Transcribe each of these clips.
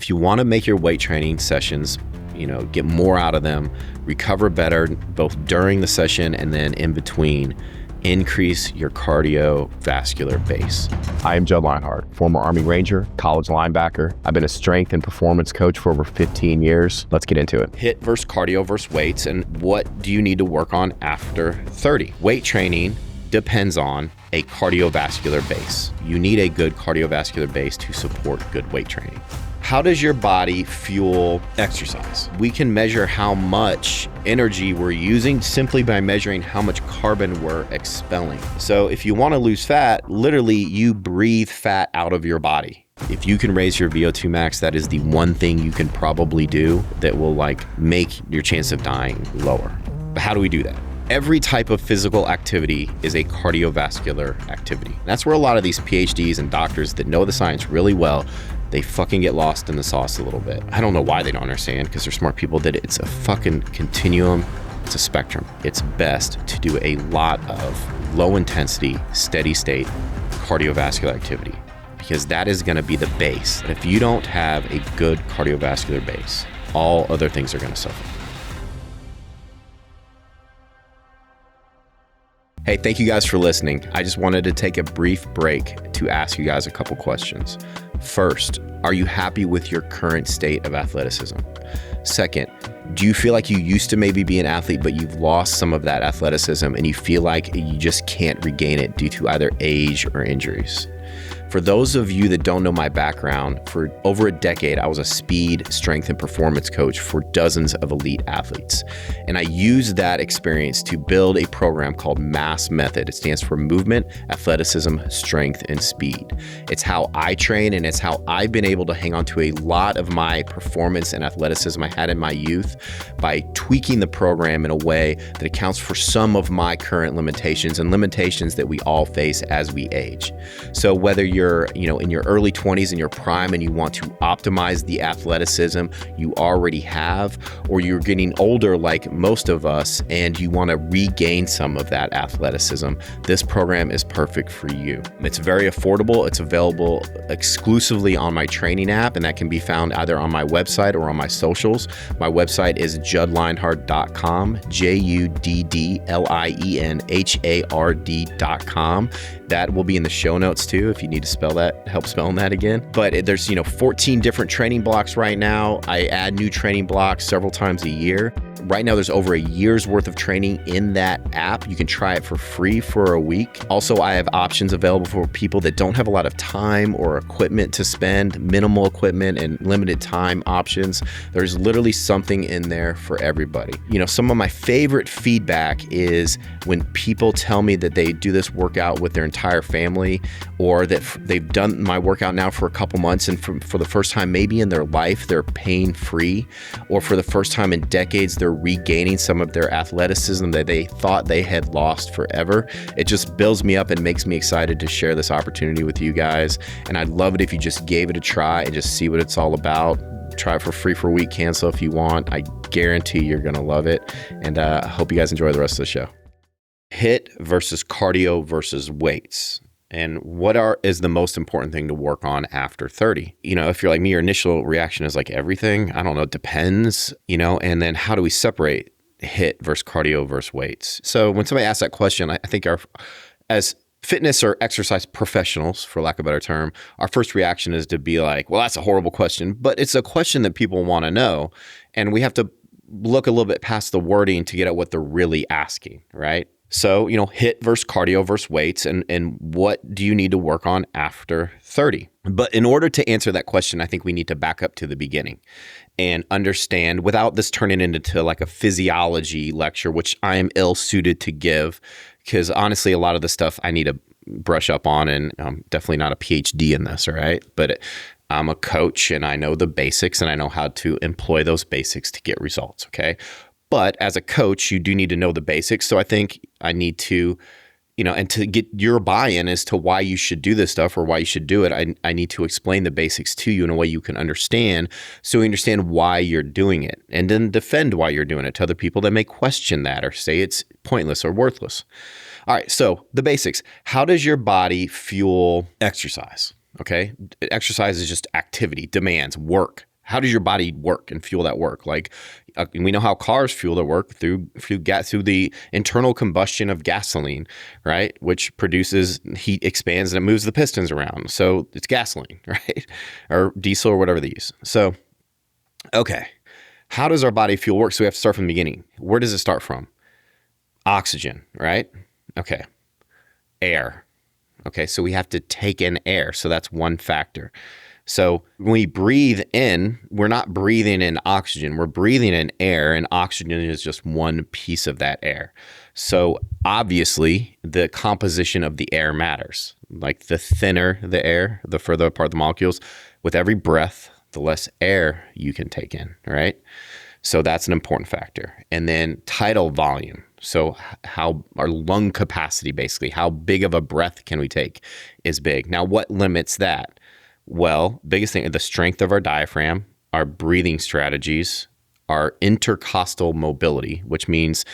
If you want to make your weight training sessions, get more out of them, recover better, both during the session and then in between, increase your cardiovascular base. I am Judd Lienhard, former Army Ranger, college linebacker. I've been a strength and performance coach for over 15 years. Let's get into it. HIIT versus cardio versus weights, and what do you need to work on after 30? Weight training depends on a cardiovascular base. You need a good cardiovascular base to support good weight training. How does your body fuel exercise? We can measure how much energy we're using simply by measuring how much carbon we're expelling. So if you want to lose fat, literally you breathe fat out of your body. If you can raise your VO2 max, that is the one thing you can probably do that will make your chance of dying lower. But how do we do that? Every type of physical activity is a cardiovascular activity. That's where a lot of these PhDs and doctors that know the science really well, they fucking get lost in the sauce a little bit. I don't know why they don't understand, because they're smart people, that it's a fucking continuum. It's a spectrum. It's best to do a lot of low intensity, steady state cardiovascular activity, because that is going to be the base. And if you don't have a good cardiovascular base, all other things are going to suffer. Hey, thank you guys for listening. I just wanted to take a brief break to ask you guys a couple questions. First, are you happy with your current state of athleticism? Second, do you feel like you used to maybe be an athlete, but you've lost some of that athleticism and you feel like you just can't regain it due to either age or injuries? For those of you that don't know my background, for over a decade, I was a speed, strength, and performance coach for dozens of elite athletes. And I used that experience to build a program called MASS Method. It stands for Movement, Athleticism, Strength, and Speed. It's how I train, and it's how I've been able to hang on to a lot of my performance and athleticism I had in my youth by tweaking the program in a way that accounts for some of my current limitations and limitations that we all face as we age. So whether you're in your early 20s in your prime and you want to optimize the athleticism you already have, or you're getting older like most of us and you want to regain some of that athleticism, this program is perfect for you. It's very affordable. It's available exclusively on my training app, and that can be found either on my website or on my socials. My website is juddlienhard.com, JUDDLIENHARD.com. That will be in the show notes too, if you need to help spelling that again. But there's 14 different training blocks right now. I add new training blocks several times a year. Right now, there's over a year's worth of training in that app. You can try it for free for a week. Also, I have options available for people that don't have a lot of time or equipment to spend, minimal equipment and limited time options. There's literally something in there for everybody. Some of my favorite feedback is when people tell me that they do this workout with their entire family, or that they've done my workout now for a couple months, and for the first time maybe in their life, they're pain-free, or for the first time in decades, they're regaining some of their athleticism that they thought they had lost forever. It just builds me up and makes me excited to share this opportunity with you guys. And I'd love it if you just gave it a try and just see what it's all about. Try it for free for a week, cancel if you want. I guarantee you're going to love it. And I hope you guys enjoy the rest of the show. HIIT versus cardio versus weights. And what is the most important thing to work on after 30? If you're like me, your initial reaction is like everything. I don't know, it depends, and then how do we separate HIIT versus cardio versus weights? So when somebody asks that question, I think as fitness or exercise professionals, for lack of a better term, our first reaction is to be like, well, that's a horrible question, but it's a question that people want to know. And we have to look a little bit past the wording to get at what they're really asking, right? So, HIIT versus cardio versus weights, and what do you need to work on after 30? But in order to answer that question, I think we need to back up to the beginning and understand, without this turning into like a physiology lecture, which I am ill-suited to give, because honestly, a lot of the stuff I need to brush up on, and I'm definitely not a PhD in this, all right? But I'm a coach, and I know the basics, and I know how to employ those basics to get results, okay? But as a coach, you do need to know the basics. So I think I need to, and to get your buy-in as to why you should do this stuff or why you should do it, I need to explain the basics to you in a way you can understand, so you understand why you're doing it, and then defend why you're doing it to other people that may question that or say it's pointless or worthless. All right, so the basics. How does your body fuel exercise? Okay, exercise is just activity, demands, work. how does your body work and fuel that work? Like we know how cars fuel their work through the internal combustion of gasoline, right? Which produces heat, expands, and it moves the pistons around. So it's gasoline, right? Or diesel or whatever they use. So, okay, how does our body fuel work? So we have to start from the beginning. Where does it start from? Oxygen, right? Okay. Air. Okay, so we have to take in air. So that's one factor. So when we breathe in, we're not breathing in oxygen. We're breathing in air, and oxygen is just one piece of that air. So obviously, the composition of the air matters. Like the thinner the air, the further apart the molecules. With every breath, the less air you can take in, right? So that's an important factor. And then tidal volume. So how our lung capacity, basically, how big of a breath can we take is big. Now, what limits that? Well, biggest thing, the strength of our diaphragm, our breathing strategies, our intercostal mobility, which means,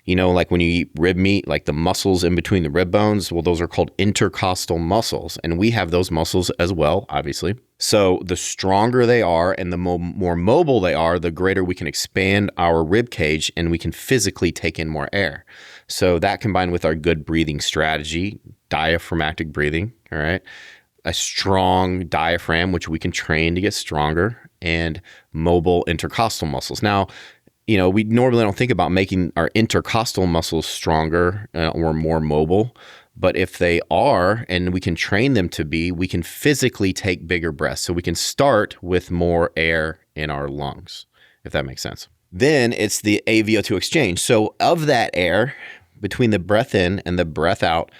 like when you eat rib meat, like the muscles in between the rib bones, well, those are called intercostal muscles. And we have those muscles as well, obviously. So the stronger they are and the more mobile they are, the greater we can expand our rib cage and we can physically take in more air. So that combined with our good breathing strategy, diaphragmatic breathing, all right, a strong diaphragm, which we can train to get stronger, and mobile intercostal muscles. Now, we normally don't think about making our intercostal muscles stronger or more mobile, but if they are, and we can train them to be, we can physically take bigger breaths. So we can start with more air in our lungs, if that makes sense. Then it's the AVO2 exchange. So of that air, between the breath in and the breath out,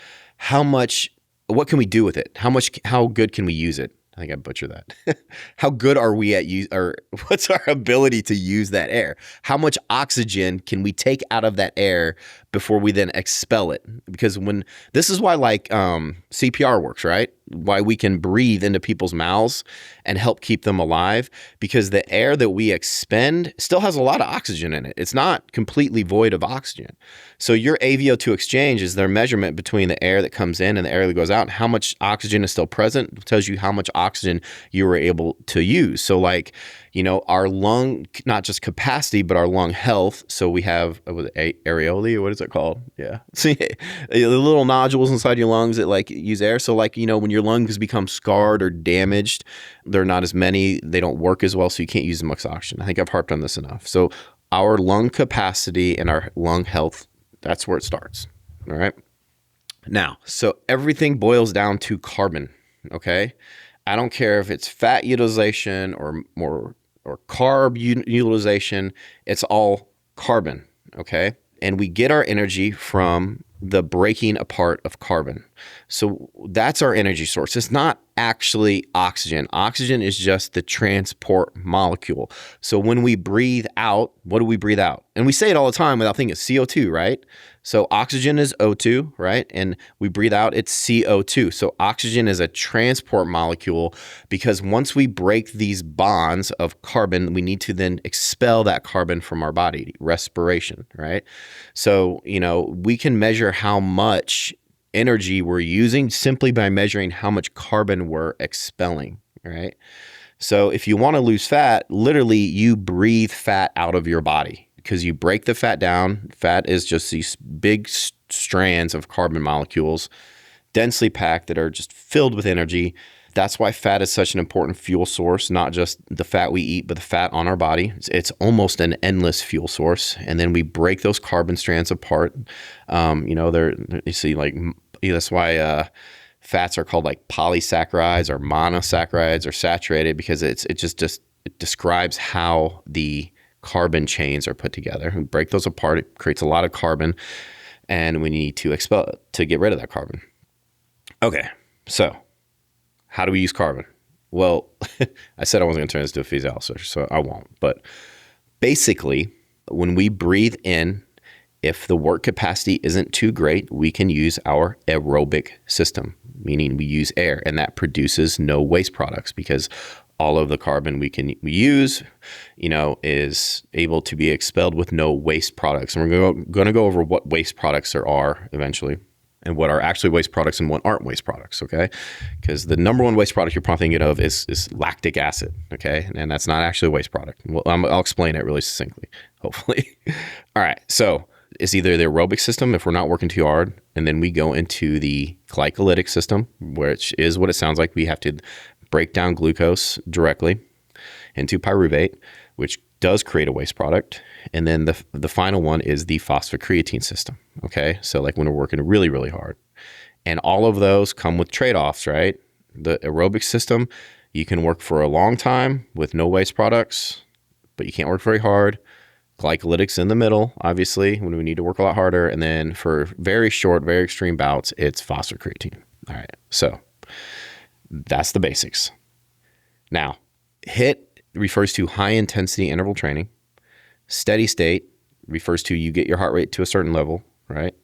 what can we do with it? How good can we use it? I think I butchered that. How good are we at or what's our ability to use that air? How much oxygen can we take out of that air before we then expel it? Because this is why CPR works, right? Why we can breathe into people's mouths and help keep them alive, because the air that we expend still has a lot of oxygen in it. It's not completely void of oxygen. So your AVO2 exchange is their measurement between the air that comes in and the air that goes out, and how much oxygen is still present. It tells you how much oxygen you were able to use. So our lung, not just capacity, but our lung health. So we have areolae, or what is it called? Yeah. See, the little nodules inside your lungs that use air. So when your lungs become scarred or damaged, they're not as many, they don't work as well, so you can't use as much oxygen. I think I've harped on this enough. So our lung capacity and our lung health, that's where it starts. All right. Now, so everything boils down to carbon. Okay. I don't care if it's fat utilization or carb utilization, it's all carbon, okay? And we get our energy from the breaking apart of carbon. So that's our energy source. It's not actually oxygen. Oxygen is just the transport molecule. So when we breathe out, what do we breathe out? And we say it all the time without thinking it's CO2, right? So oxygen is O2, right? And we breathe out, it's CO2. So oxygen is a transport molecule, because once we break these bonds of carbon, we need to then expel that carbon from our body, respiration, right? So, we can measure how much energy we're using simply by measuring how much carbon we're expelling, right? So if you want to lose fat, literally you breathe fat out of your body, because you break the fat down. Fat is just these big strands of carbon molecules, densely packed, that are just filled with energy. That's why fat is such an important fuel source, not just the fat we eat, but the fat on our body. It's almost an endless fuel source. And then we break those carbon strands apart. That's why fats are called polysaccharides or monosaccharides or saturated, because it describes how the carbon chains are put together. We break those apart. It creates a lot of carbon, and we need to expel it to get rid of that carbon. Okay, so how do we use carbon? Well, I said I wasn't going to turn this into a physiologist, so I won't. But basically, when we breathe in, if the work capacity isn't too great, we can use our aerobic system, meaning we use air, and that produces no waste products, because all of the carbon we use, is able to be expelled with no waste products. And we're going to go over what waste products there are eventually. and what are actually waste products and what aren't waste products, okay? Because the number one waste product you're probably thinking of is lactic acid, okay? And that's not actually a waste product. Well, I'll explain it really succinctly, hopefully. All right, so it's either the aerobic system if we're not working too hard, and then we go into the glycolytic system, which is what it sounds like. We have to break down glucose directly into pyruvate, which does create a waste product. And then the final one is the phosphocreatine system, okay? So like when we're working really, really hard. And all of those come with trade-offs, right? The aerobic system, you can work for a long time with no waste products, but you can't work very hard. Glycolytics in the middle, obviously, when we need to work a lot harder. And then for very short, very extreme bouts, it's phosphocreatine. All right, so that's the basics. Now, HIIT refers to high intensity interval training. Steady state refers to you get your heart rate to a certain level, right?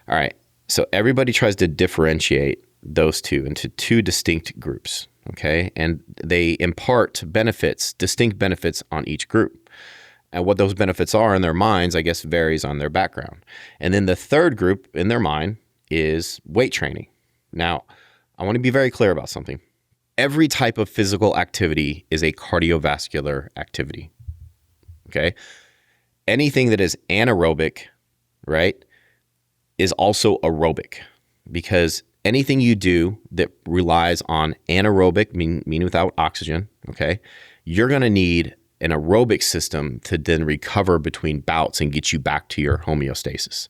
All right, so everybody tries to differentiate those two into two distinct groups, okay? And they impart benefits, distinct benefits on each group. And what those benefits are in their minds, I guess, varies on their background. And then the third group in their mind is weight training. Now, I want to be very clear about something. Every type of physical activity is a cardiovascular activity, okay? Anything that is anaerobic, right, is also aerobic, because anything you do that relies on anaerobic, meaning without oxygen, okay, you're going to need an aerobic system to then recover between bouts and get you back to your homeostasis.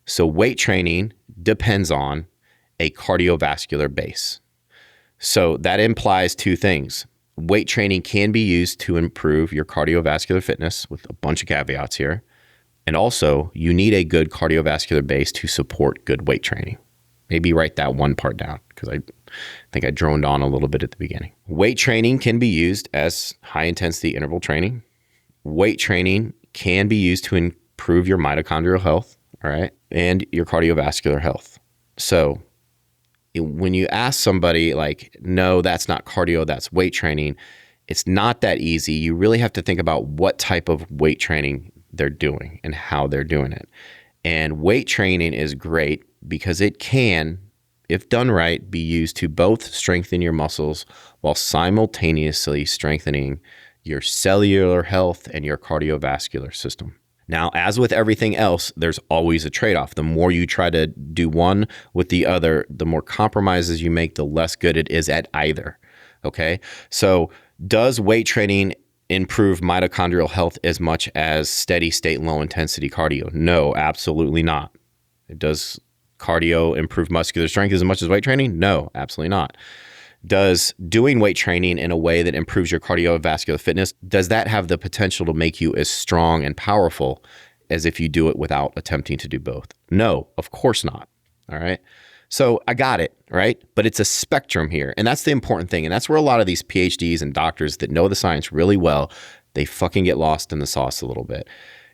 So weight training depends on a cardiovascular base. So that implies two things. Weight training can be used to improve your cardiovascular fitness with a bunch of caveats here. And also, you need a good cardiovascular base to support good weight training. Maybe write that one part down because I think I droned on a little bit at the beginning. Weight training can be used as high intensity interval training. Weight training can be used to improve your mitochondrial health, all right, and your cardiovascular health. So when you ask somebody like, no, that's not cardio, that's weight training, it's not that easy. You really have to think about what type of weight training they're doing and how they're doing it. And weight training is great because it can, if done right, be used to both strengthen your muscles while simultaneously strengthening your cellular health and your cardiovascular system. Now, as with everything else, there's always a trade-off. The more you try to do one with the other, the more compromises you make, the less good it is at either, okay? So does weight training improve mitochondrial health as much as steady state low intensity cardio? No, absolutely not. Does cardio improve muscular strength as much as weight training? No, absolutely not. Does doing weight training in a way that improves your cardiovascular fitness, does that have the potential to make you as strong and powerful as if you do it without attempting to do both? No, of course not. All right. So I got it, right? But it's a spectrum here. And that's the important thing. And that's where a lot of these PhDs and doctors that know the science really well, they fucking get lost in the sauce a little bit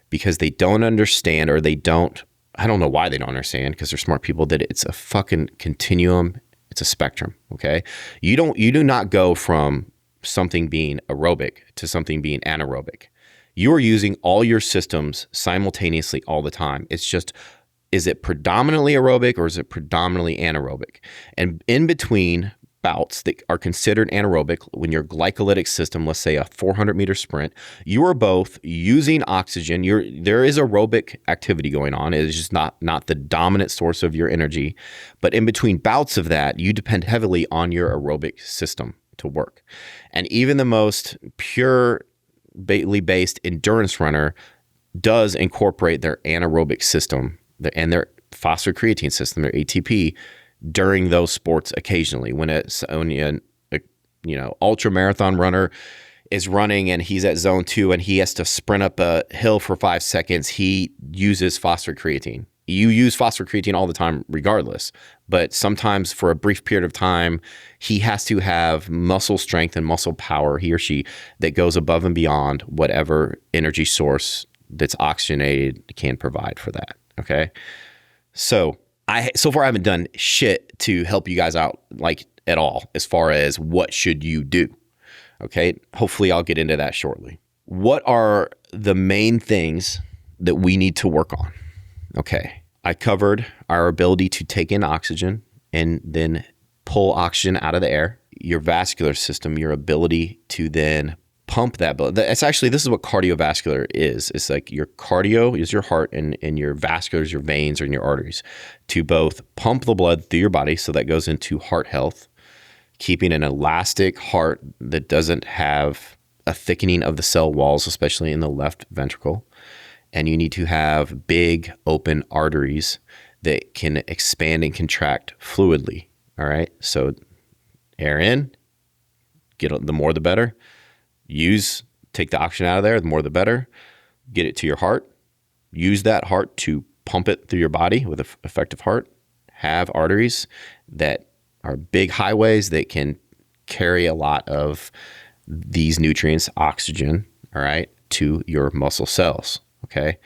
because they don't understand, or I don't know why they don't understand, because they're smart people, that it's a fucking continuum. It's a spectrum, okay? You do not go from something being aerobic to something being anaerobic. You are using all your systems simultaneously all the time. It's just, is it predominantly aerobic or is it predominantly anaerobic? And in between bouts that are considered anaerobic, when your glycolytic system, let's say a 400-meter sprint, you are both using oxygen. There is aerobic activity going on. It is just not the dominant source of your energy. But in between bouts of that, you depend heavily on your aerobic system to work. And even the most purely based endurance runner does incorporate their anaerobic system and their phosphocreatine system, their ATP, during those sports occasionally. When ultra marathon runner is running and he's at zone 2 and he has to sprint up a hill for 5 seconds, he uses phosphocreatine. You use phosphocreatine all the time regardless, but sometimes for a brief period of time, he has to have muscle strength and muscle power, he or she, that goes above and beyond whatever energy source that's oxygenated can provide for that, okay? So far I haven't done shit to help you guys out like at all as far as what should you do. Okay. Hopefully I'll get into that shortly. What are the main things that we need to work on? Okay. I covered our ability to take in oxygen and then pull oxygen out of the air, your vascular system, your ability to then pump that blood. This is what cardiovascular is. It's like your cardio is your heart and your vascular is your veins or in your arteries to both pump the blood through your body. So that goes into heart health, keeping an elastic heart that doesn't have a thickening of the cell walls, especially in the left ventricle. And you need to have big open arteries that can expand and contract fluidly. All right. So air in, the more the better. Take the oxygen out of there, the more the better. Get it to your heart. Use that heart to pump it through your body with an effective heart. Have arteries that are big highways that can carry a lot of these nutrients, oxygen, all right, to your muscle cells, okay?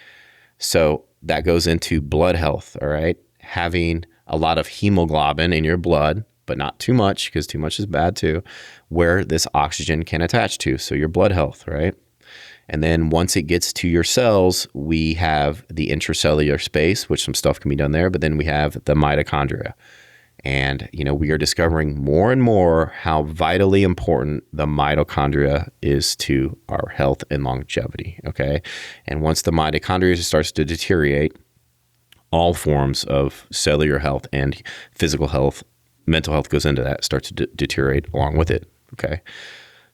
So that goes into blood health, all right? Having a lot of hemoglobin in your blood, but not too much because too much is bad too, where this oxygen can attach to. So your blood health, right? And then once it gets to your cells, we have the intracellular space, which some stuff can be done there, but then we have the mitochondria. And, we are discovering more and more how vitally important the mitochondria is to our health and longevity, okay? And once the mitochondria starts to deteriorate, all forms of cellular health and physical health, mental health goes into that, starts to deteriorate along with it, okay?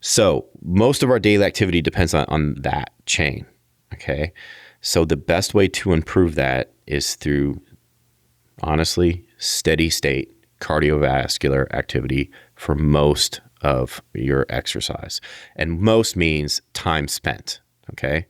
So most of our daily activity depends on that chain, okay? So the best way to improve that is through, honestly, steady state cardiovascular activity for most of your exercise. And most means time spent, okay?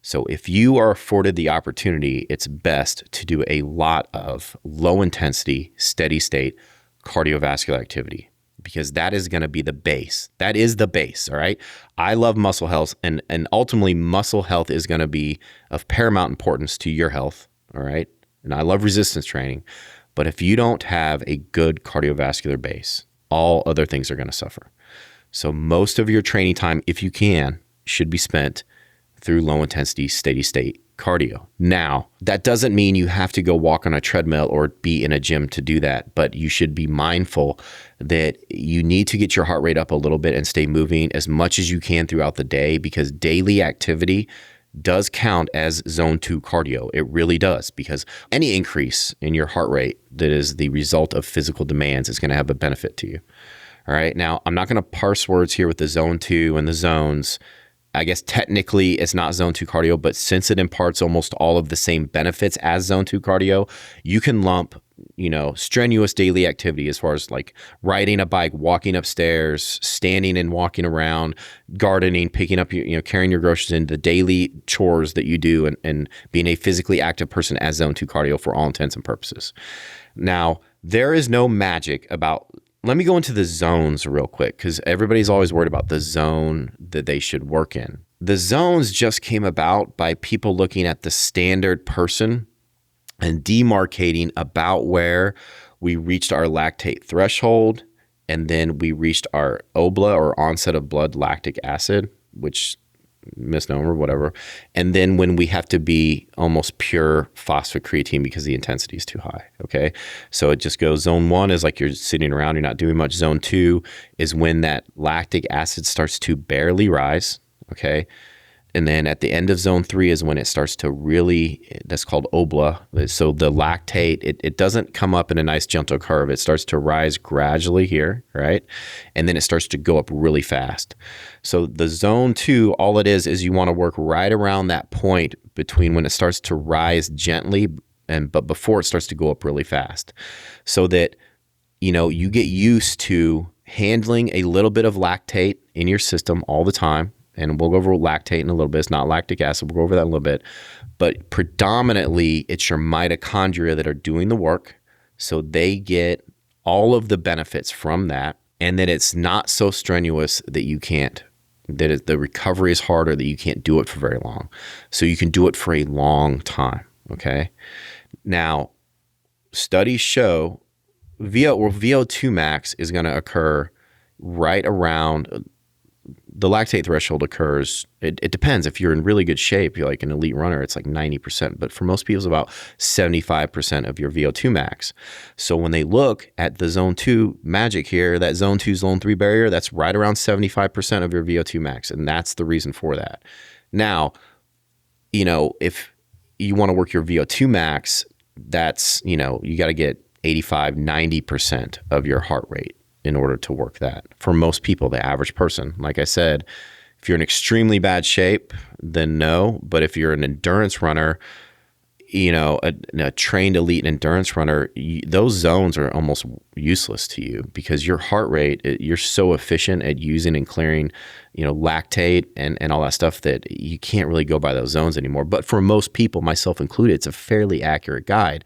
So if you are afforded the opportunity, it's best to do a lot of low intensity, steady state cardiovascular activity because that is going to be the base. That is the base, all right? I love muscle health and ultimately muscle health is going to be of paramount importance to your health, all right? And I love resistance training, but if you don't have a good cardiovascular base, all other things are going to suffer. So most of your training time, if you can, should be spent through low intensity, steady state cardio. Now, that doesn't mean you have to go walk on a treadmill or be in a gym to do that, but you should be mindful that you need to get your heart rate up a little bit and stay moving as much as you can throughout the day because daily activity does count as zone 2 cardio. It really does because any increase in your heart rate that is the result of physical demands is going to have a benefit to you. All right. Now, I'm not going to parse words here with the zone 2 and the zones. I guess technically it's not zone 2 cardio, but since it imparts almost all of the same benefits as zone 2 cardio, you can lump, strenuous daily activity as far as like riding a bike, walking upstairs, standing and walking around, gardening, picking up, carrying your groceries in, the daily chores that you do and being a physically active person as zone 2 cardio for all intents and purposes. Now, there is no magic about. Let me go into the zones real quick because everybody's always worried about the zone that they should work in. The zones just came about by people looking at the standard person and demarcating about where we reached our lactate threshold and then we reached our OBLA or onset of blood lactic acid, which misnomer, whatever. And then when we have to be almost pure phosphocreatine because the intensity is too high, okay? So it just goes, zone 1 is like you're sitting around, you're not doing much. Zone 2 is when that lactic acid starts to barely rise, okay? And then at the end of zone 3 is when it starts to really, that's called OBLA. So the lactate, it doesn't come up in a nice gentle curve. It starts to rise gradually here, right? And then it starts to go up really fast. So the zone 2, all it is you want to work right around that point between when it starts to rise gently but before it starts to go up really fast. So that, you get used to handling a little bit of lactate in your system all the time. And we'll go over lactate in a little bit. It's not lactic acid. We'll go over that in a little bit. But predominantly, it's your mitochondria that are doing the work. So they get all of the benefits from that. And then it's not so strenuous that you can't, the recovery is harder, that you can't do it for very long. So you can do it for a long time, okay? Now, studies show VO2 max is going to occur right around the lactate threshold occurs, it depends. If you're in really good shape, you're like an elite runner, it's like 90%. But for most people, it's about 75% of your VO2 max. So when they look at the zone 2 magic here, that zone 2, zone 3 barrier, that's right around 75% of your VO2 max. And that's the reason for that. Now, if you want to work your VO2 max, that's, you got to get 85, 90% of your heart rate in order to work that. For most people, the average person, like I said, if you're in extremely bad shape, then no. But if you're an endurance runner, a trained elite endurance runner, those zones are almost useless to you because your heart rate, you're so efficient at using and clearing, lactate and all that stuff that you can't really go by those zones anymore. But for most people, myself included, it's a fairly accurate guide.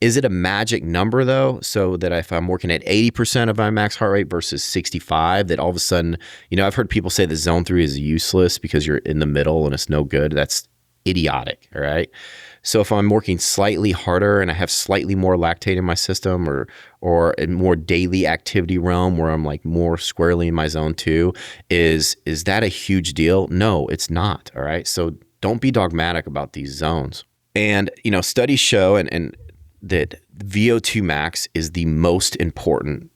Is it a magic number though? So that if I'm working at 80% of my max heart rate versus 65, that all of a sudden, I've heard people say that zone 3 is useless because you're in the middle and it's no good. That's idiotic, all right? So if I'm working slightly harder and I have slightly more lactate in my system or in more daily activity realm where I'm like more squarely in my zone 2, is that a huge deal? No, it's not, all right? So don't be dogmatic about these zones. And, studies show and that VO2 max is the most important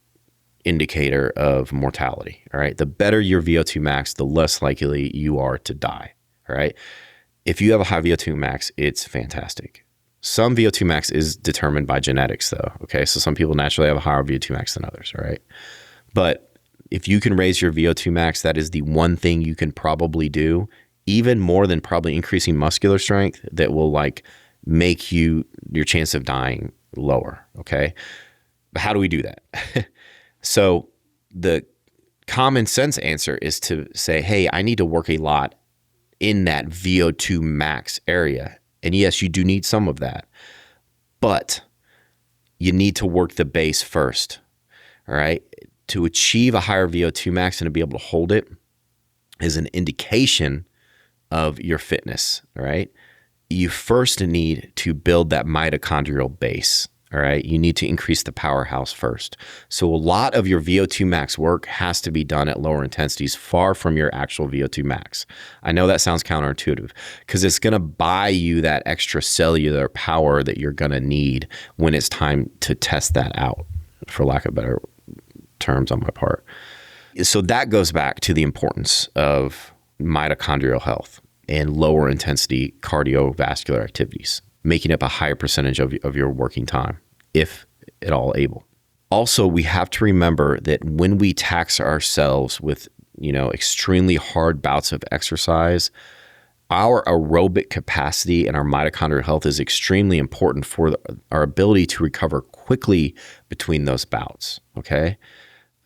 indicator of mortality, all right? The better your VO2 max, the less likely you are to die, all right? If you have a high VO2 max, it's fantastic. Some VO2 max is determined by genetics though, okay? So some people naturally have a higher VO2 max than others, all right? But if you can raise your VO2 max, that is the one thing you can probably do, even more than probably increasing muscular strength, that will like make your chance of dying lower, okay? But how do we do that? So the common sense answer is to say, hey, I need to work a lot in that VO2 max area. And yes, you do need some of that, but you need to work the base first, all right? To achieve a higher VO2 max and to be able to hold it is an indication of your fitness, all right? You first need to build that mitochondrial base, all right? You need to increase the powerhouse first. So a lot of your VO2 max work has to be done at lower intensities, far from your actual VO2 max. I know that sounds counterintuitive because it's going to buy you that extra cellular power that you're going to need when it's time to test that out, for lack of better terms on my part. So that goes back to the importance of mitochondrial health and lower intensity cardiovascular activities, making up a higher percentage of your working time, if at all able. Also, we have to remember that when we tax ourselves with, extremely hard bouts of exercise, our aerobic capacity and our mitochondrial health is extremely important for our ability to recover quickly between those bouts, okay?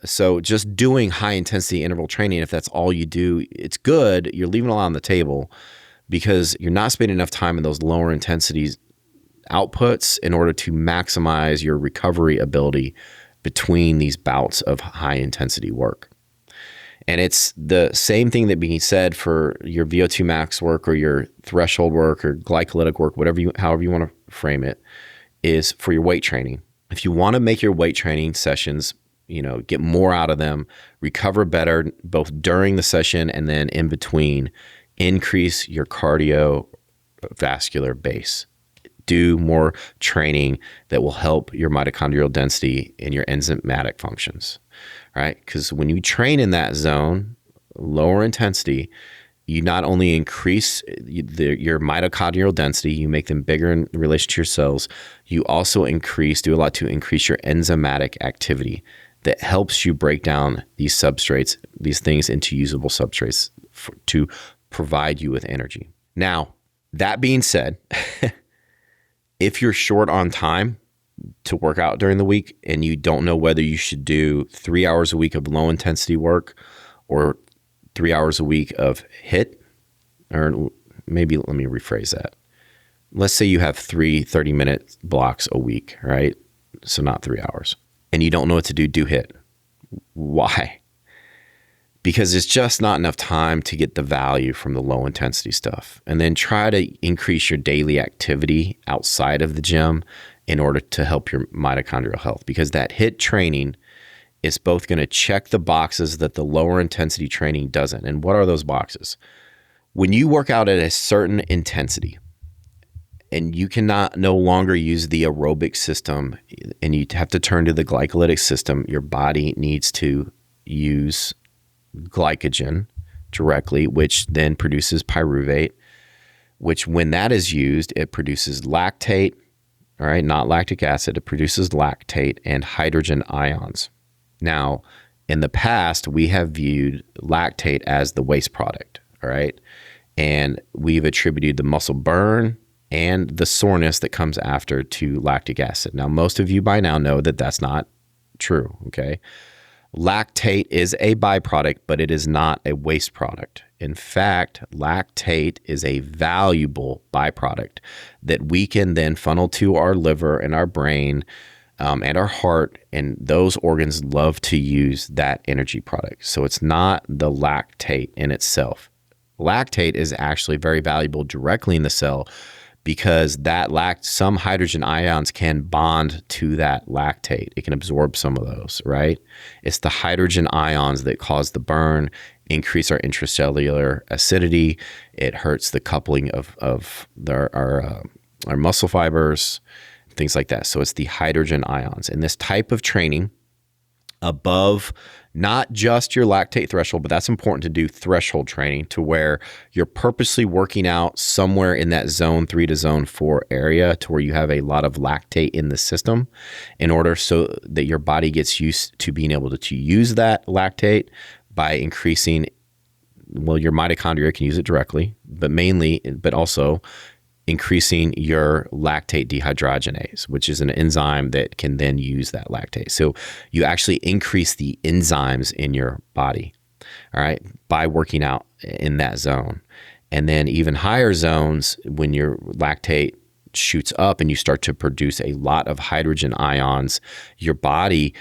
So just doing high intensity interval training, if that's all you do, it's good. You're leaving a lot on the table because you're not spending enough time in those lower intensities outputs in order to maximize your recovery ability between these bouts of high intensity work. And it's the same thing that being said for your VO2 max work or your threshold work or glycolytic work, however you want to frame it, is for your weight training. If you want to make your weight training sessions, get more out of them, recover better both during the session and then in between, increase your cardiovascular base. Do more training that will help your mitochondrial density and your enzymatic functions, right? Because when you train in that zone, lower intensity, you not only increase your mitochondrial density, you make them bigger in relation to your cells, you also do a lot to increase your enzymatic activity that helps you break down these substrates, these things into usable substrates to provide you with energy. Now, that being said, if you're short on time to work out during the week and you don't know whether you should do 3 hours a week of low intensity work or 3 hours a week of HIIT, or maybe let me rephrase that. Let's say you have 3 30-minute blocks a week, right? So not 3 hours. And you don't know what to do HIIT. Why? Because it's just not enough time to get the value from the low intensity stuff. And then try to increase your daily activity outside of the gym in order to help your mitochondrial health. Because that HIIT training it's both going to check the boxes that the lower intensity training doesn't. And what are those boxes? When you work out at a certain intensity and you cannot no longer use the aerobic system and you have to turn to the glycolytic system, your body needs to use glycogen directly, which then produces pyruvate, which when that is used, it produces lactate, all right, not lactic acid. It produces lactate and hydrogen ions. Now, in the past, we have viewed lactate as the waste product, all right? And we've attributed the muscle burn and the soreness that comes after to lactic acid. Now, most of you by now know that that's not true, okay? Lactate is a byproduct, but it is not a waste product. In fact, lactate is a valuable byproduct that we can then funnel to our liver and our brain and our heart, and those organs love to use that energy product. So it's not the lactate in itself. Lactate is actually very valuable directly in the cell because that some hydrogen ions can bond to that lactate. It can absorb some of those, right? It's the hydrogen ions that cause the burn, increase our intracellular acidity. It hurts the coupling of our muscle fibers, things like that. So it's the hydrogen ions. And this type of training above not just your lactate threshold, but that's important to do threshold training to where you're purposely working out somewhere in that zone 3 to zone 4 area to where you have a lot of lactate in the system in order so that your body gets used to being able to use that lactate by increasing, well, your mitochondria can use it directly, but also increasing your lactate dehydrogenase, which is an enzyme that can then use that lactate. So you actually increase the enzymes in your body, all right, by working out in that zone. And then even higher zones, when your lactate shoots up and you start to produce a lot of hydrogen ions, your body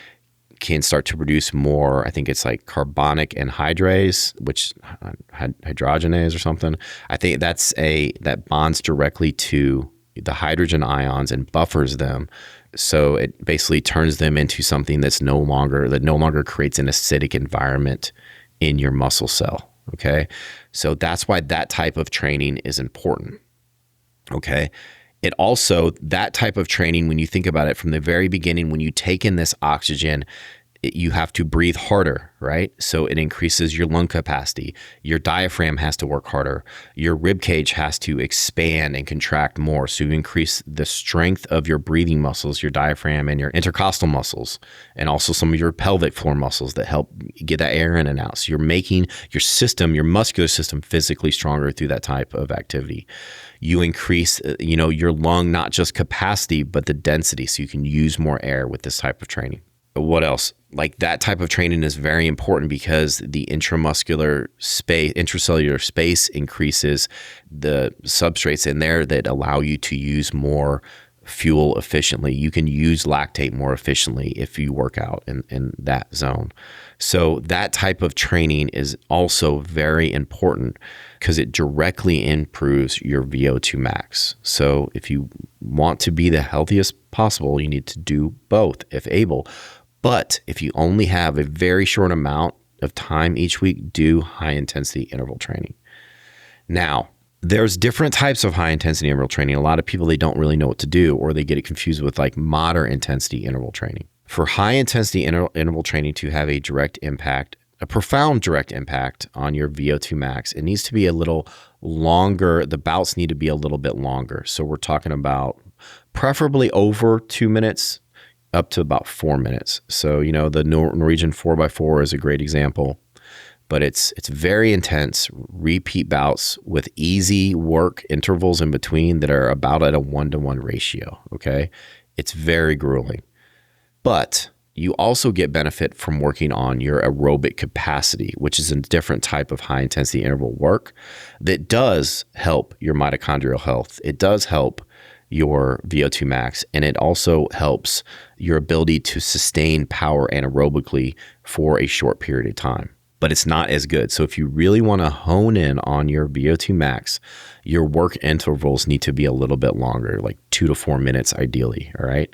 can start to produce more, I think it's like carbonic anhydrase, which hydrogenase or something. I think that bonds directly to the hydrogen ions and buffers them. So it basically turns them into something that no longer creates an acidic environment in your muscle cell. Okay. So that's why that type of training is important. Okay. It also, that type of training, when you think about it from the very beginning, when you take in this oxygen, you have to breathe harder, right? So it increases your lung capacity. Your diaphragm has to work harder. Your rib cage has to expand and contract more. So you increase the strength of your breathing muscles, your diaphragm and your intercostal muscles, and also some of your pelvic floor muscles that help get that air in and out. So you're making your system, your muscular system, physically stronger through that type of activity. You increase, your lung, not just capacity, but the density. So you can use more air with this type of training. What else? Like that type of training is very important because the intracellular space increases the substrates in there that allow you to use more fuel efficiently. You can use lactate more efficiently if you work out in that zone. So that type of training is also very important because it directly improves your VO2 max. So if you want to be the healthiest possible, you need to do both if able. But if you only have a very short amount of time each week, do high intensity interval training. Now, there's different types of high intensity interval training. A lot of people, they don't really know what to do, or they get it confused with like moderate intensity interval training. For high intensity interval training to have a direct impact, a profound direct impact on your VO2 max, it needs to be a little longer. The bouts need to be a little bit longer. So we're talking about preferably over 2 minutes, up to about 4 minutes. So, the Norwegian 4x4 is a great example, but it's very intense, repeat bouts with easy work intervals in between that are about at a 1-to-1 ratio. Okay. It's very grueling, but you also get benefit from working on your aerobic capacity, which is a different type of high intensity interval work that does help your mitochondrial health. It does help your VO2 max, and it also helps your ability to sustain power anaerobically for a short period of time. But it's not as good. So if you really want to hone in on your VO2 max, your work intervals need to be a little bit longer, like 2 to 4 minutes ideally, all right?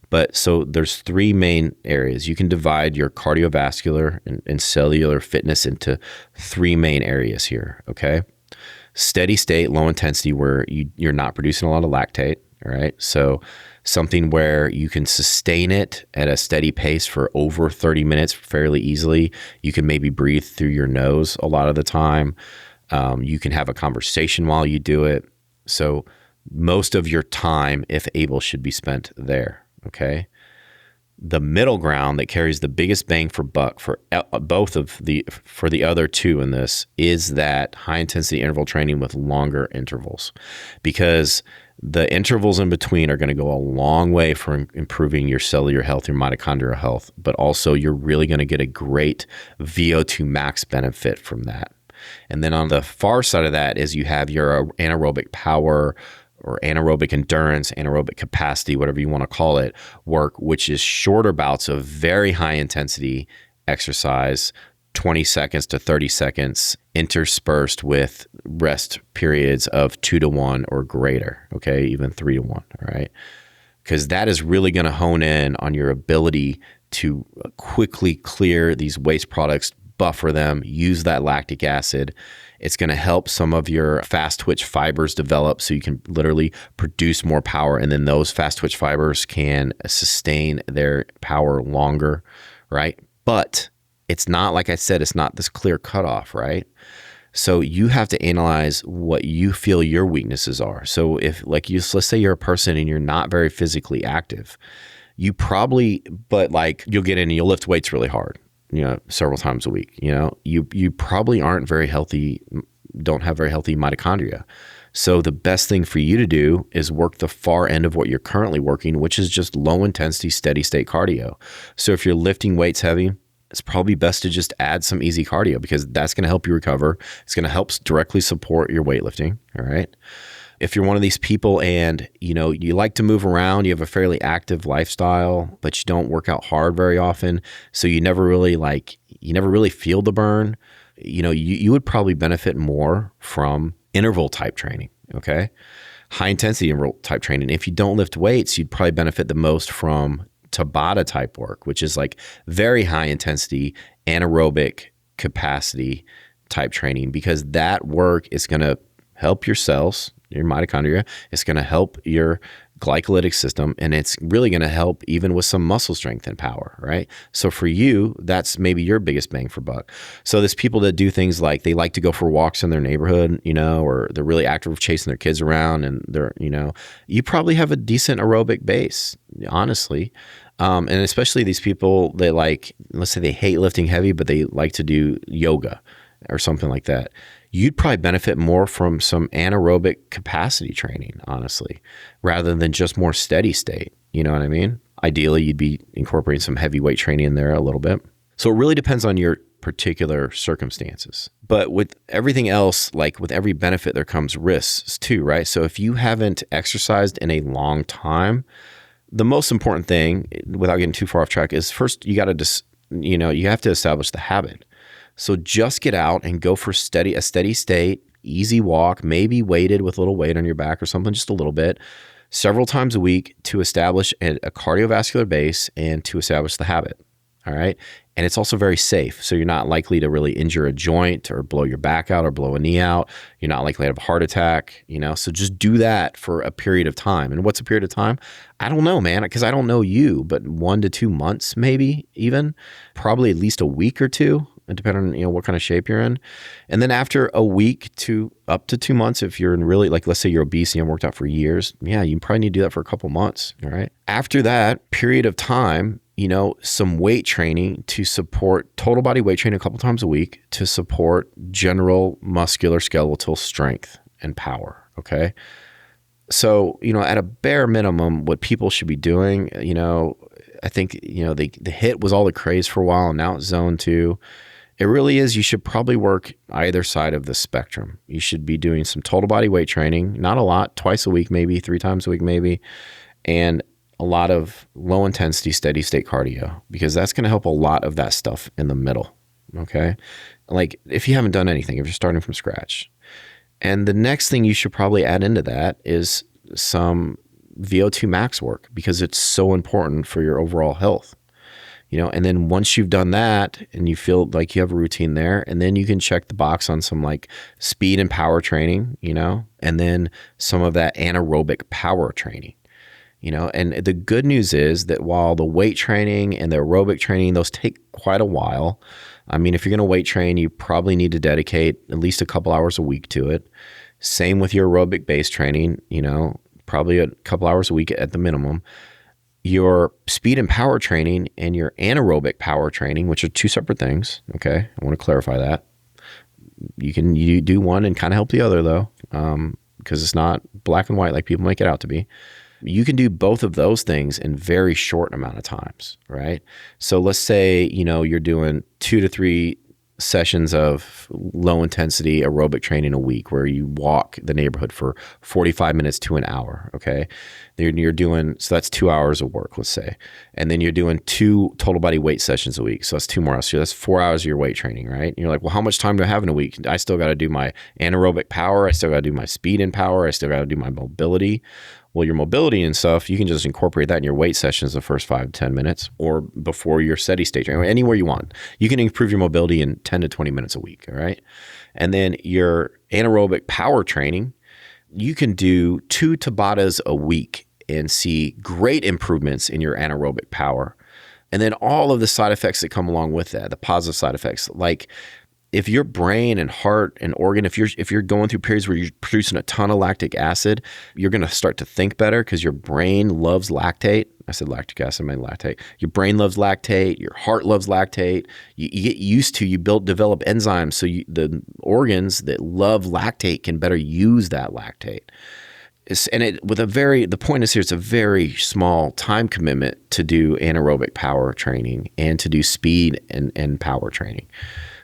But so there's three main areas. You can divide your cardiovascular and cellular fitness into three main areas here, okay? Steady state, low intensity, where you're not producing a lot of lactate, all right? So something where you can sustain it at a steady pace for over 30 minutes fairly easily. You can maybe breathe through your nose a lot of the time. You can have a conversation while you do it. So most of your time, if able, should be spent there, okay? The middle ground that carries the biggest bang for buck for for the other two in this is that high intensity interval training with longer intervals, because the intervals in between are going to go a long way for improving your cellular health, your mitochondrial health, but also you're really going to get a great VO2 max benefit from that. And then on the far side of that is you have your anaerobic power or anaerobic endurance, anaerobic capacity, whatever you want to call it, work, which is shorter bouts of very high intensity exercise, 20 seconds to 30 seconds, interspersed with rest periods of 2 to 1 or greater, okay, even 3 to 1, all right? Because that is really going to hone in on your ability to quickly clear these waste products, buffer them, use that lactic acid. It's going to help some of your fast twitch fibers develop so you can literally produce more power. And then those fast twitch fibers can sustain their power longer, right? But it's not, like I said, it's not this clear cutoff, right? So you have to analyze what you feel your weaknesses are. So if let's say you're a person and you're not very physically active, you probably, but like you'll get in and you'll lift weights really hard, several times a week, you probably aren't very healthy, don't have very healthy mitochondria. So the best thing for you to do is work the far end of what you're currently working, which is just low intensity, steady state cardio. So if you're lifting weights heavy, it's probably best to just add some easy cardio, because that's going to help you recover. It's going to help directly support your weightlifting. All right. If you're one of these people and you like to move around, you have a fairly active lifestyle, but you don't work out hard very often, so you never really feel the burn, you would probably benefit more from interval type training, okay? High intensity interval type training. If you don't lift weights, you'd probably benefit the most from Tabata type work, which is like very high intensity anaerobic capacity type training, because that work is going to help your cells, your mitochondria. It's going to help your glycolytic system, and it's really going to help even with some muscle strength and power, right? So for you, that's maybe your biggest bang for buck. So there's people that do things like they like to go for walks in their neighborhood, or they're really active chasing their kids around, and they're, you probably have a decent aerobic base, honestly. And especially these people that let's say they hate lifting heavy, but they like to do yoga or something like that. You'd probably benefit more from some anaerobic capacity training, honestly, rather than just more steady state. You know what I mean? Ideally, you'd be incorporating some heavyweight training in there a little bit. So it really depends on your particular circumstances. But with everything else, like with every benefit, there comes risks too, right? So if you haven't exercised in a long time, the most important thing, without getting too far off track, is first you got to you have to establish the habit. So just get out and go for a steady state, easy walk, maybe weighted with a little weight on your back or something, just a little bit, several times a week to establish a cardiovascular base and to establish the habit. All right. And it's also very safe. So you're not likely to really injure a joint or blow your back out or blow a knee out. You're not likely to have a heart attack, So just do that for a period of time. And what's a period of time? I don't know, man, because I don't know you, but 1 to 2 months, maybe even, probably at least a week or two, depending on what kind of shape you're in. And then after a week to up to 2 months, if you're in really, let's say you're obese and you haven't worked out for years, you probably need to do that for a couple months. All right. After that period of time, some weight training to support total body weight training a couple times a week to support general muscular skeletal strength and power. Okay. So, at a bare minimum, what people should be doing, I think, the HIIT was all the craze for a while, and now it's zone 2. It really is. You should probably work either side of the spectrum. You should be doing some total body weight training, not a lot, twice a week, maybe 3 times a week, maybe, and a lot of low intensity, steady state cardio, because that's going to help a lot of that stuff in the middle. Okay. Like if you haven't done anything, if you're starting from scratch. And the next thing you should probably add into that is some VO2 max work because it's so important for your overall health. And then once you've done that and you feel like you have a routine there, and then you can check the box on some like speed and power training, and then some of that anaerobic power training, and the good news is that while the weight training and the aerobic training, those take quite a while. I mean, if you're going to weight train, you probably need to dedicate at least a couple hours a week to it. Same with your aerobic base training, probably a couple hours a week at the minimum. Your speed and power training and your anaerobic power training, which are two separate things. Okay. I want to clarify that. You do one and kind of help the other though, because it's not black and white like people make it out to be. You can do both of those things in very short amount of times, right? So let's say, you're doing 2 to 3 sessions of low intensity aerobic training a week where you walk the neighborhood for 45 minutes to an hour. Okay. You're doing, so that's 2 hours of work, let's say. And then you're doing 2 total body weight sessions a week. So that's 2 more hours. So that's 4 hours of your weight training, right? And you're like, well, how much time do I have in a week? I still got to do my anaerobic power. I still got to do my speed and power. I still got to do my mobility. Well, your mobility and stuff, you can just incorporate that in your weight sessions the first 5 to 10 minutes or before your steady state training, anywhere you want. You can improve your mobility in 10 to 20 minutes a week, all right? And then your anaerobic power training, you can do 2 Tabatas a week and see great improvements in your anaerobic power. And then all of the side effects that come along with that, the positive side effects, like if your brain and heart and organ, if you're going through periods where you're producing a ton of lactic acid, you're going to start to think better because your brain loves lactate. I said lactic acid, I meant lactate. Your brain loves lactate. Your heart loves lactate. You get used to, develop enzymes so the organs that love lactate can better use that lactate. The point is here, it's a very small time commitment to do anaerobic power training and to do speed and power training.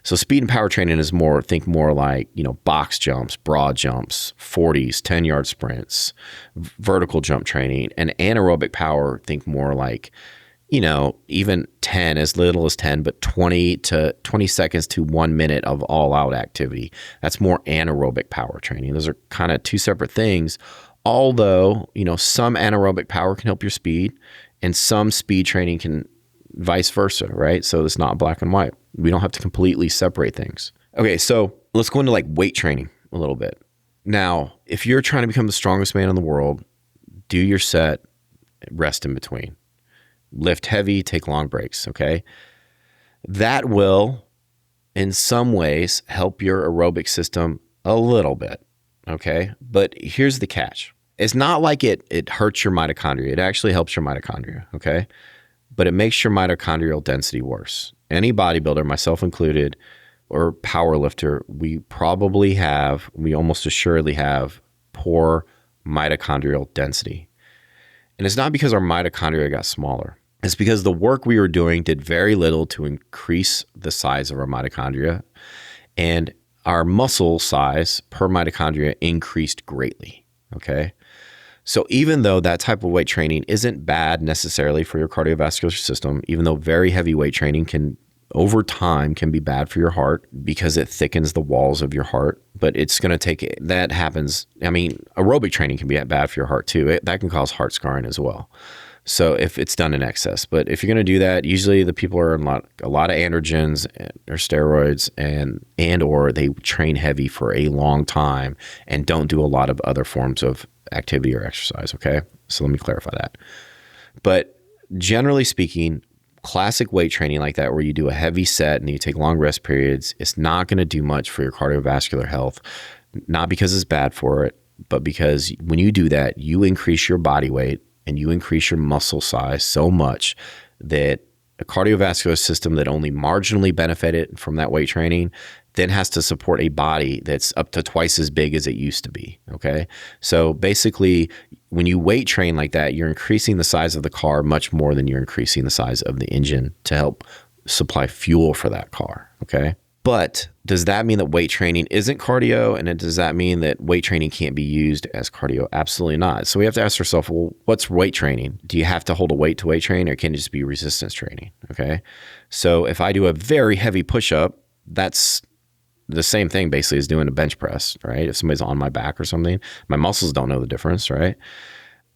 So speed and power training is think more like, box jumps, broad jumps, 40s, 10-yard sprints, vertical jump training. And anaerobic power, think more like, even 10, as little as 10, but 20 seconds to 1 minute of all out activity. That's more anaerobic power training. Those are kind of two separate things. Although, some anaerobic power can help your speed and some speed training can vice versa, right? So it's not black and white. We don't have to completely separate things. Okay, so let's go into like weight training a little bit. Now, if you're trying to become the strongest man in the world, do your set, rest in between. Lift heavy, take long breaks, okay? That will, in some ways, help your aerobic system a little bit, okay? But here's the catch. It's not like it hurts your mitochondria. It actually helps your mitochondria, okay? But it makes your mitochondrial density worse. Any bodybuilder, myself included, or power lifter, we almost assuredly have poor mitochondrial density. And it's not because our mitochondria got smaller. It's because the work we were doing did very little to increase the size of our mitochondria, and our muscle size per mitochondria increased greatly, okay? So even though that type of weight training isn't bad necessarily for your cardiovascular system, even though very heavy weight training over time can be bad for your heart because it thickens the walls of your heart, but it's going to that happens. I mean, aerobic training can be bad for your heart too. That can cause heart scarring as well. So if it's done in excess, but if you're going to do that, usually the people are on a lot of androgens or steroids and or they train heavy for a long time and don't do a lot of other forms of activity or exercise. Okay. So let me clarify that. But generally speaking, classic weight training like that, where you do a heavy set and you take long rest periods, it's not going to do much for your cardiovascular health, not because it's bad for it, but because when you do that, you increase your body weight and you increase your muscle size so much that a cardiovascular system that only marginally benefited from that weight training then has to support a body that's up to twice as big as it used to be, okay? So basically, when you weight train like that, you're increasing the size of the car much more than you're increasing the size of the engine to help supply fuel for that car, okay? But does that mean that weight training isn't cardio? And does that mean that weight training can't be used as cardio? Absolutely not. So we have to ask ourselves, well, what's weight training? Do you have to hold a weight to weight train, or can it just be resistance training? Okay. So if I do a very heavy push-up, that's the same thing basically as doing a bench press, right? If somebody's on my back or something, my muscles don't know the difference, right?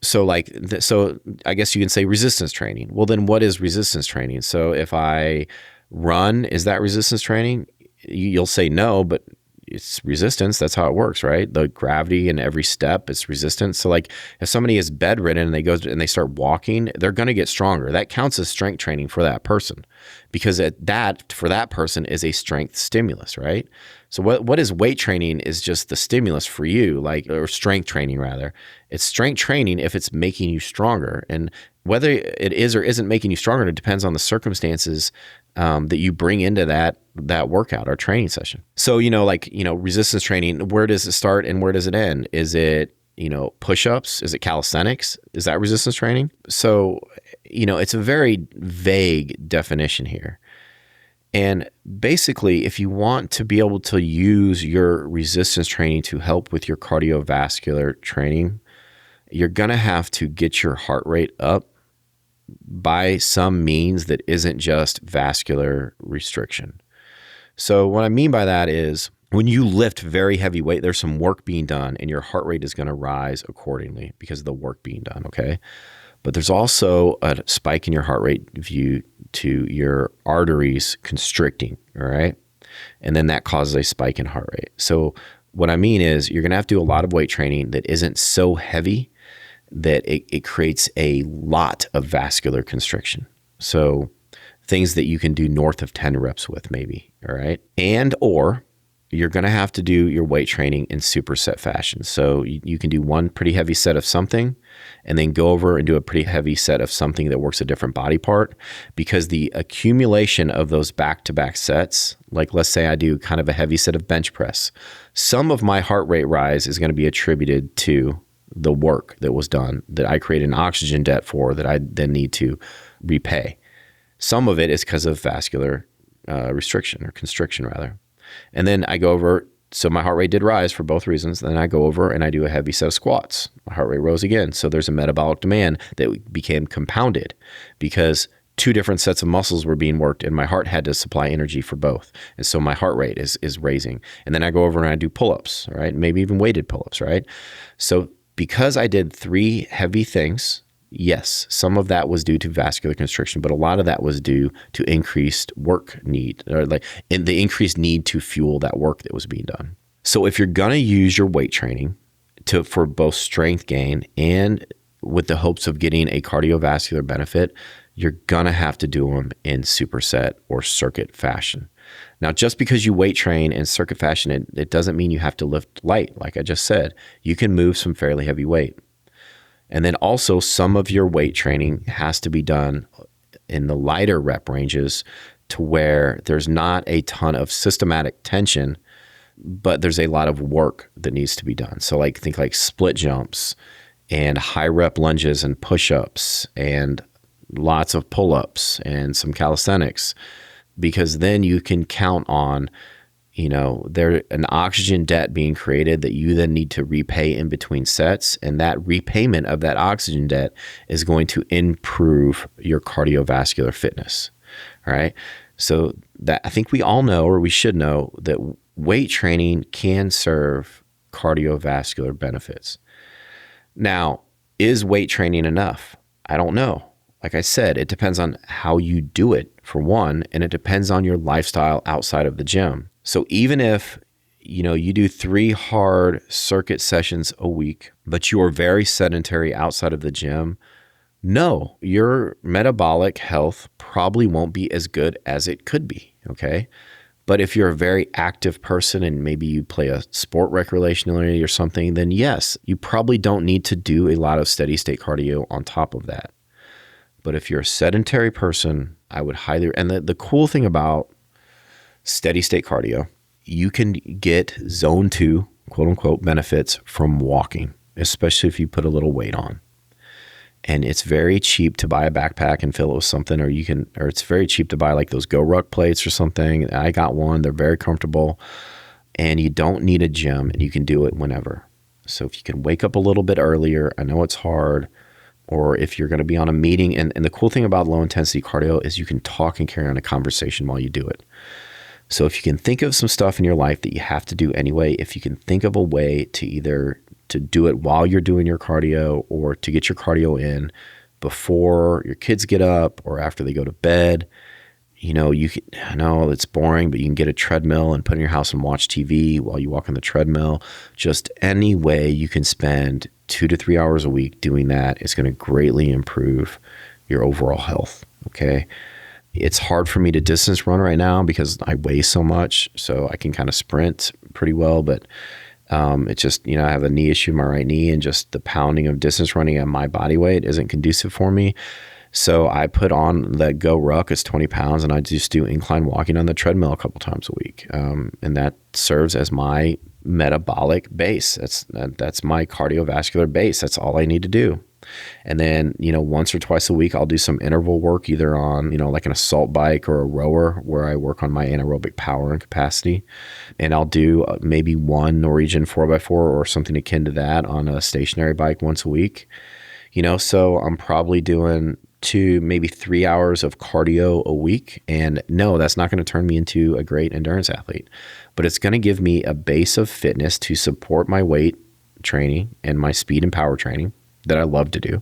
So so I guess you can say resistance training. Well, then what is resistance training? So if I run, is that resistance training? You'll say no, but it's resistance. That's how it works, right? The gravity in every step is resistance. So like if somebody is bedridden and they start walking, they're going to get stronger. That counts as strength training for that person, because that for that person is a strength stimulus, right? So what is weight training is just the stimulus for you, or strength training rather. It's strength training if it's making you stronger. And whether it is or isn't making you stronger, it depends on the circumstances that you bring into that workout or training session. So, resistance training, where does it start and where does it end? Is it, push-ups? Is it calisthenics? Is that resistance training? So, it's a very vague definition here. And basically, if you want to be able to use your resistance training to help with your cardiovascular training, you're going to have to get your heart rate up by some means that isn't just vascular restriction. So what I mean by that is when you lift very heavy weight, there's some work being done and your heart rate is going to rise accordingly because of the work being done, okay? But there's also a spike in your heart rate due to your arteries constricting, all right? And then that causes a spike in heart rate. So what I mean is you're going to have to do a lot of weight training that isn't so heavy that it creates a lot of vascular constriction. So things that you can do north of 10 reps with maybe, all right? Or you're going to have to do your weight training in superset fashion. So you can do one pretty heavy set of something and then go over and do a pretty heavy set of something that works a different body part, because the accumulation of those back-to-back sets, like let's say I do kind of a heavy set of bench press, some of my heart rate rise is going to be attributed to the work that was done, that I created an oxygen debt for, that I then need to repay. Some of it is because of vascular restriction or constriction rather. And then I go over, so my heart rate did rise for both reasons. Then I go over and I do a heavy set of squats. My heart rate rose again. So there's a metabolic demand that became compounded because two different sets of muscles were being worked and my heart had to supply energy for both. And so my heart rate is raising. And then I go over and I do pull-ups, right? Maybe even weighted pull-ups, right? So because I did three heavy things, yes, some of that was due to vascular constriction, but a lot of that was due to increased work need, or in the increased need to fuel that work that was being done. So if you're going to use your weight training for both strength gain and with the hopes of getting a cardiovascular benefit, you're going to have to do them in superset or circuit fashion. Now, just because you weight train in circuit fashion, it doesn't mean you have to lift light. Like I just said, you can move some fairly heavy weight. And then also some of your weight training has to be done in the lighter rep ranges to where there's not a ton of systematic tension, but there's a lot of work that needs to be done. So think like split jumps and high rep lunges and push-ups and lots of pull-ups and some calisthenics, because then you can count on, there an oxygen debt being created that you then need to repay in between sets. And that repayment of that oxygen debt is going to improve your cardiovascular fitness. All right. So that I think we all know, or we should know, that weight training can serve cardiovascular benefits. Now, is weight training enough? I don't know. Like I said, it depends on how you do it, for one, and it depends on your lifestyle outside of the gym. So even if, you do 3 hard circuit sessions a week, but you are very sedentary outside of the gym, no, your metabolic health probably won't be as good as it could be, okay? But if you're a very active person and maybe you play a sport recreationally or something, then yes, you probably don't need to do a lot of steady state cardio on top of that. But if you're a sedentary person, I would highly, and the cool thing about steady state cardio, you can get zone 2, quote unquote, benefits from walking, especially if you put a little weight on. And it's very cheap to buy a backpack and fill it with something, or it's very cheap to buy like those Go Ruck plates or something. I got one, they're very comfortable, and you don't need a gym and you can do it whenever. So if you can wake up a little bit earlier, I know it's hard, or if you're going to be on a meeting, and the cool thing about low intensity cardio is you can talk and carry on a conversation while you do it. So if you can think of some stuff in your life that you have to do anyway, if you can think of a way to either to do it while you're doing your cardio, or to get your cardio in before your kids get up or after they go to bed. You can, I know it's boring, but you can get a treadmill and put it in your house and watch TV while you walk on the treadmill. Just any way you can spend 2 to 3 hours a week doing that is going to greatly improve your overall health. Okay. It's hard for me to distance run right now because I weigh so much, so I can kind of sprint pretty well, but it's just, I have a knee issue in my right knee, and just the pounding of distance running at my body weight isn't conducive for me. So I put on that Go Ruck. It's 20 pounds, and I just do incline walking on the treadmill a couple times a week. And that serves as my metabolic base. That's my cardiovascular base. That's all I need to do. And then, once or twice a week, I'll do some interval work, either on, like an assault bike or a rower, where I work on my anaerobic power and capacity. And I'll do maybe one Norwegian 4x4 or something akin to that on a stationary bike once a week. So I'm probably doing 2, maybe 3 hours of cardio a week. And no, that's not going to turn me into a great endurance athlete, but it's going to give me a base of fitness to support my weight training and my speed and power training that I love to do.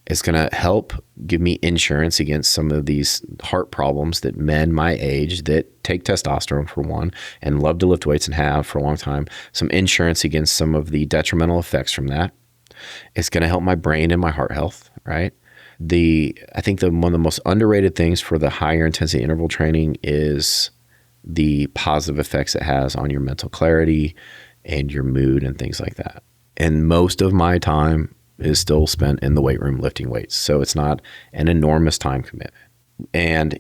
It's going to help give me insurance against some of these heart problems that men my age that take testosterone, for one, and love to lift weights and have for a long time, some insurance against some of the detrimental effects from that. It's going to help my brain and my heart health, right? I think one of the most underrated things for the higher intensity interval training is the positive effects it has on your mental clarity and your mood and things like that. And most of my time is still spent in the weight room lifting weights. So it's not an enormous time commitment. And,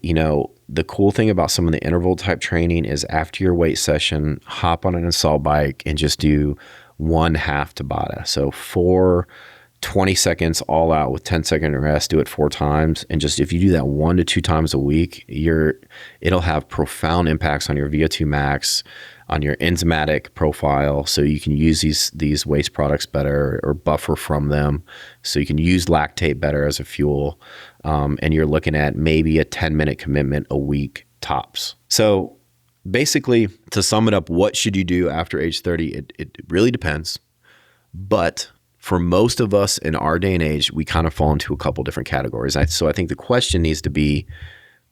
the cool thing about some of the interval type training is after your weight session, hop on an assault bike and just do 1 half Tabata. So 20 seconds all out with 10-second rest, do it 4 times. And just, if you do that 1 to 2 times a week, it'll have profound impacts on your VO2 max, on your enzymatic profile, so you can use these waste products better or buffer from them, so you can use lactate better as a fuel. And you're looking at maybe a 10-minute commitment a week tops. So basically, to sum it up, what should you do after age 30? It really depends. But for most of us in our day and age, we kind of fall into a couple different categories. So I think the question needs to be,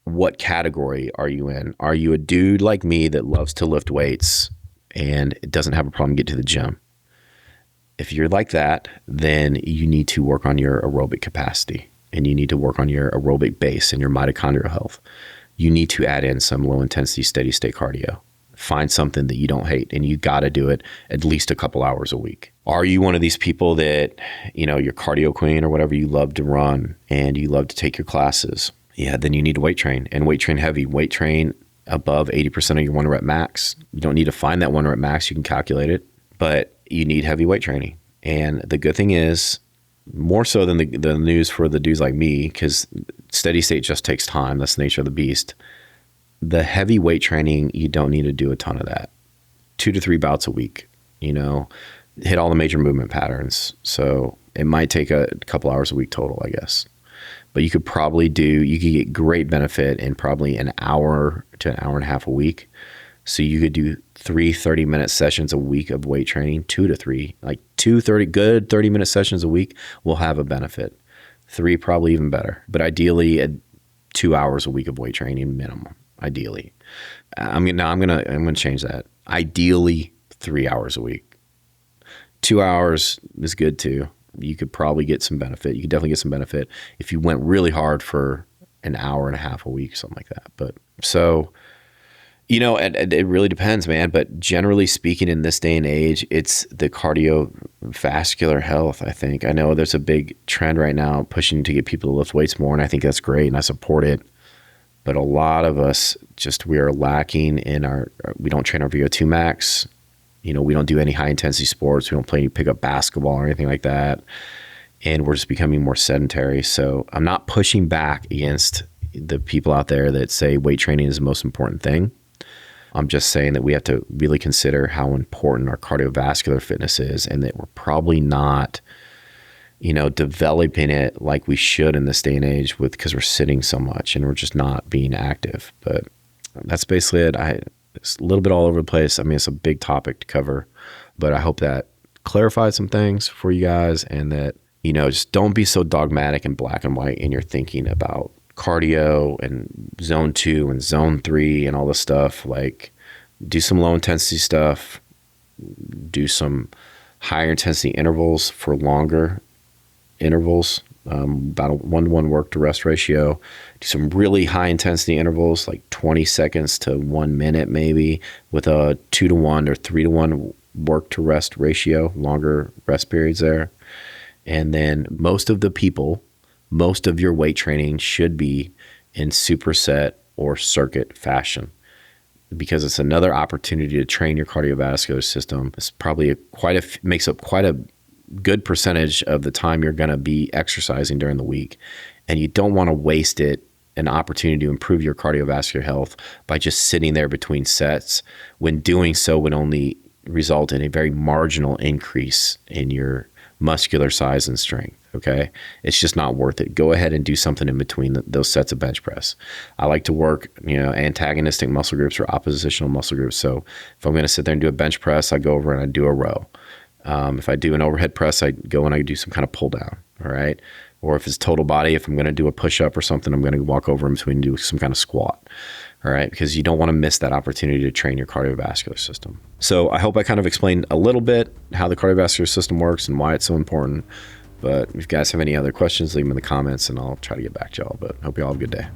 what category are you in? Are you a dude like me that loves to lift weights and doesn't have a problem getting to the gym? If you're like that, then you need to work on your aerobic capacity, and you need to work on your aerobic base and your mitochondrial health. You need to add in some low intensity, steady state cardio. Find something that you don't hate, and you got to do it at least a couple hours a week. Are you one of these people that, you're cardio queen or whatever, you love to run and you love to take your classes? Yeah, then you need to weight train, and weight train heavy. Weight train above 80% of your 1 rep max. You don't need to find that 1 rep max. You can calculate it, but you need heavy weight training. And the good thing is, more so than the news for the dudes like me, because steady state just takes time. That's the nature of the beast. The heavy weight training, you don't need to do a ton of that. 2 to 3 bouts a week, hit all the major movement patterns. So it might take a couple hours a week total, I guess. But you could get great benefit in probably an hour to an hour and a half a week. So you could do 3 30-minute sessions a week of weight training, 2 to 3, like 2 good 30-minute sessions a week will have a benefit. 3 probably even better, but ideally 2 hours a week of weight training minimum. Ideally, I'm gonna change that. Ideally, 3 hours a week. 2 hours is good too. You could probably get some benefit. You could definitely get some benefit if you went really hard for an hour and a half a week, something like that. But so, it really depends, man. But generally speaking, in this day and age, it's the cardiovascular health, I think. I know there's a big trend right now pushing to get people to lift weights more, and I think that's great, and I support it. But a lot of us we are lacking in we don't train our VO2 max. We don't do any high intensity sports. We don't pick up basketball or anything like that. And we're just becoming more sedentary. So I'm not pushing back against the people out there that say weight training is the most important thing. I'm just saying that we have to really consider how important our cardiovascular fitness is, and that we're probably not, developing it like we should in this day and age because we're sitting so much and we're just not being active. But that's basically it. It's a little bit all over the place. I mean, it's a big topic to cover, but I hope that clarified some things for you guys, and that, just don't be so dogmatic and black and white in your thinking about cardio and zone 2 and zone 3 and all this stuff. Like, do some low intensity stuff, do some higher intensity intervals for longer intervals, about a 1-to-1 work to rest ratio. Do some really high intensity intervals, like 20 seconds to 1 minute, maybe, with a 2-to-1 or 3-to-1 work to rest ratio, longer rest periods there. And then most of your weight training should be in superset or circuit fashion, because it's another opportunity to train your cardiovascular system. It's probably makes up quite a good percentage of the time you're going to be exercising during the week. And you don't want to waste an opportunity to improve your cardiovascular health by just sitting there between sets, when doing so would only result in a very marginal increase in your muscular size and strength. Okay. It's just not worth it. Go ahead and do something in between those sets of bench press. I like to work, antagonistic muscle groups or oppositional muscle groups. So if I'm going to sit there and do a bench press, I go over and I do a row. If I do an overhead press, I go and I do some kind of pull down. All right. Or if it's total body, if I'm going to do a push up or something, I'm going to walk over in between and do some kind of squat. All right. Because you don't want to miss that opportunity to train your cardiovascular system. So I hope I kind of explained a little bit how the cardiovascular system works and why it's so important. But if you guys have any other questions, leave them in the comments and I'll try to get back to y'all. But hope you all have a good day.